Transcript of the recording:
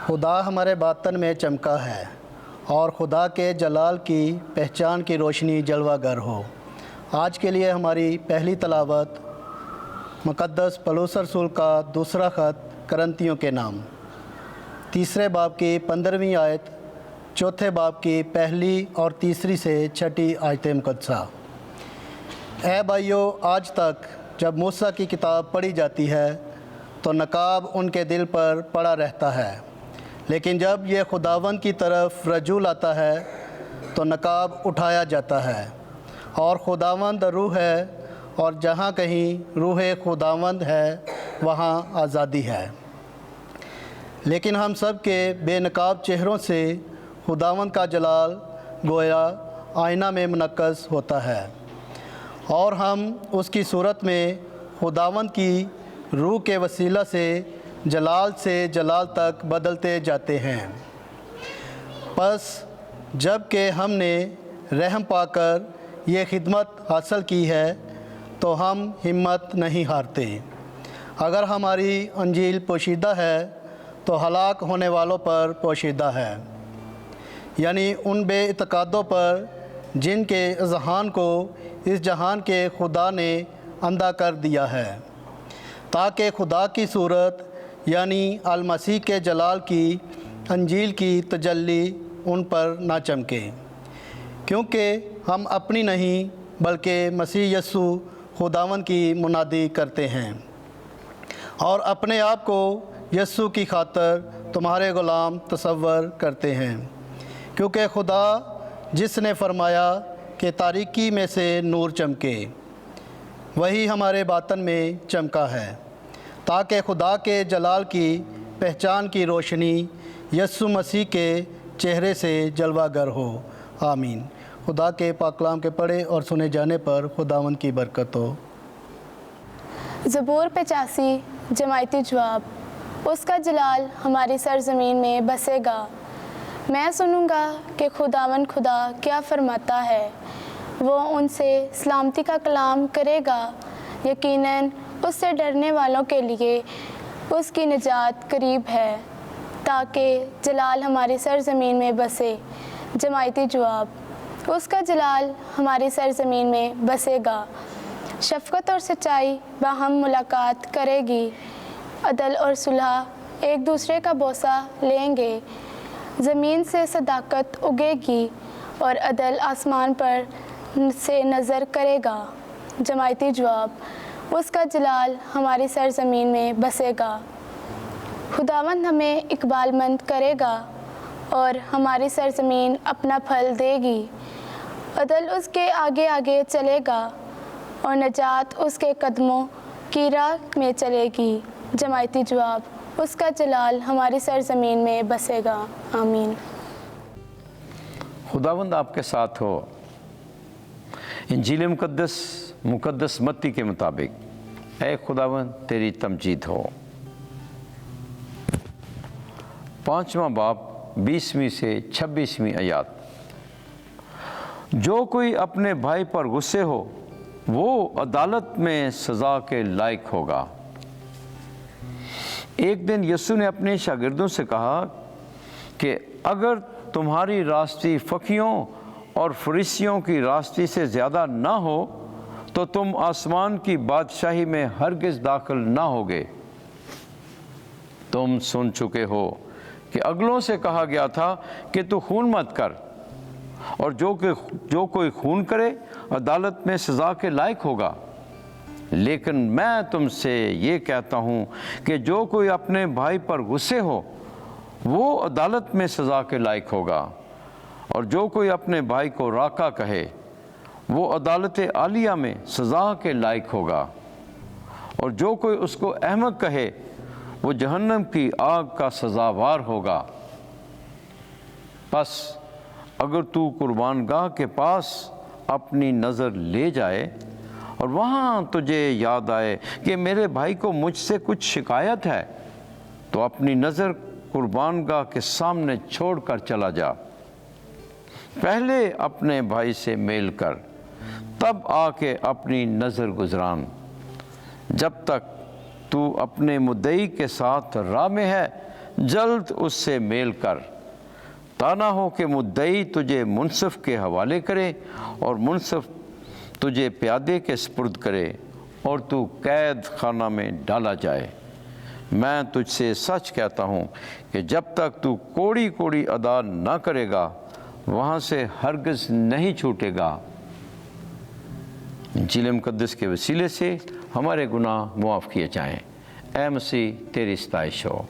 خدا ہمارے باطن میں چمکا ہے اور خدا کے جلال کی پہچان کی روشنی جلوہ گر ہو۔ آج کے لیے ہماری پہلی تلاوت مقدس پولس رسول کا دوسرا خط کرنتیوں کے نام، 3 باب کی 15ویں آیت، 4 باب کی 1 اور 3 سے 6 آیت مقدسہ۔ اے بھائیو، آج تک جب موسیٰ کی کتاب پڑھی جاتی ہے تو نقاب ان کے دل پر پڑا رہتا ہے، لیکن جب یہ خداوند کی طرف رجوع آتا ہے تو نقاب اٹھایا جاتا ہے۔ اور خداوند روح ہے، اور جہاں کہیں روح خداوند ہے وہاں آزادی ہے۔ لیکن ہم سب کے بے نقاب چہروں سے خداوند کا جلال گویا آئینہ میں منعکس ہوتا ہے، اور ہم اس کی صورت میں خداوند کی روح کے وسیلہ سے جلال تک بدلتے جاتے ہیں۔ پس جب کہ ہم نے رحم پا کر یہ خدمت حاصل کی ہے تو ہم ہمت نہیں ہارتے۔ اگر ہماری انجیل پوشیدہ ہے تو ہلاک ہونے والوں پر پوشیدہ ہے، یعنی ان بے اعتقادوں پر جن کے اذہان کو اس جہان کے خدا نے اندھا کر دیا ہے، تاکہ خدا کی صورت یعنی المسیح کے جلال کی انجیل کی تجلی ان پر نہ چمکے، کیونکہ ہم اپنی نہیں بلکہ مسیح یسوع خداوند کی منادی کرتے ہیں، اور اپنے آپ کو یسوع کی خاطر تمہارے غلام تصور کرتے ہیں، کیونکہ خدا جس نے فرمایا کہ تاریکی میں سے نور چمکے، وہی ہمارے باطن میں چمکا ہے، تاکہ خدا کے جلال کی پہچان کی روشنی یسوع مسیح کے چہرے سے جلوہ گر ہو۔ آمین۔ خدا کے پاک کلام کے پڑھے اور سنے جانے پر خداوند کی برکت ہو۔ زبور 85 جماعتی جواب۔ اس کا جلال ہماری سرزمین میں بسے گا۔ میں سنوں گا کہ خداوند خدا کیا فرماتا ہے۔ وہ ان سے سلامتی کا کلام کرے گا، یقیناً اس سے ڈرنے والوں کے لیے اس کی نجات قریب ہے، تاکہ جلال ہماری سرزمین میں بسے۔ جماعتی جواب۔ اس کا جلال ہماری سرزمین میں بسے گا۔ شفقت اور سچائی باہم ملاقات کرے گی، عدل اور صلح ایک دوسرے کا بوسہ لیں گے۔ زمین سے صداقت اگے گی اور عدل آسمان پر سے نظر کرے گا۔ جماعتی جواب۔ اس کا جلال ہماری سرزمین میں بسے گا۔ خداوند ہمیں اقبال مند کرے گا اور ہماری سرزمین اپنا پھل دے گی۔ عدل اس کے آگے آگے چلے گا اور نجات اس کے قدموں کی راہ میں چلے گی۔ جماعتی جواب۔ اس کا جلال ہماری سرزمین میں بسے گا۔ آمین۔ خداوند آپ کے ساتھ ہو۔ انجیل مقدس متی کے مطابق اے خداوند تیری تمجید ہو۔ 5واں باب 20ویں سے 26ویں آیات۔ جو کوئی اپنے بھائی پر غصے ہو وہ عدالت میں سزا کے لائق ہوگا۔ ایک دن یسوع نے اپنے شاگردوں سے کہا کہ اگر تمہاری راستی فقیوں اور فریسیوں کی راستی سے زیادہ نہ ہو تو تم آسمان کی بادشاہی میں ہرگز داخل نہ ہوگے۔ تم سن چکے ہو کہ اگلوں سے کہا گیا تھا کہ تو خون مت کر، اور جو کوئی خون کرے عدالت میں سزا کے لائق ہوگا۔ لیکن میں تم سے یہ کہتا ہوں کہ جو کوئی اپنے بھائی پر غصے ہو وہ عدالت میں سزا کے لائق ہوگا، اور جو کوئی اپنے بھائی کو راکا کہے وہ عدالت عالیہ میں سزا کے لائق ہوگا، اور جو کوئی اس کو احمق کہے وہ جہنم کی آگ کا سزاوار ہوگا۔ پس اگر تو قربان گاہ کے پاس اپنی نظر لے جائے اور وہاں تجھے یاد آئے کہ میرے بھائی کو مجھ سے کچھ شکایت ہے، تو اپنی نظر قربان گاہ کے سامنے چھوڑ کر چلا جا۔ پہلے اپنے بھائی سے میل کر، تب آ کے اپنی نظر گزران، جب تک تو اپنے مدعی کے ساتھ راہ میں ہے، جلد اس سے میل کر، تا نہ ہو کہ مدعی تجھے منصف کے حوالے کرے اور منصف تجھے پیادے کے سپرد کرے اور تو قید خانہ میں ڈالا جائے۔ میں تجھ سے سچ کہتا ہوں کہ جب تک تو کوڑی کوڑی ادا نہ کرے گا وہاں سے ہرگز نہیں چھوٹے گا۔ انجیل مقدس کے وسیلے سے ہمارے گناہ معاف کیے جائیں۔ اے مسیح تیری ستائش ہو۔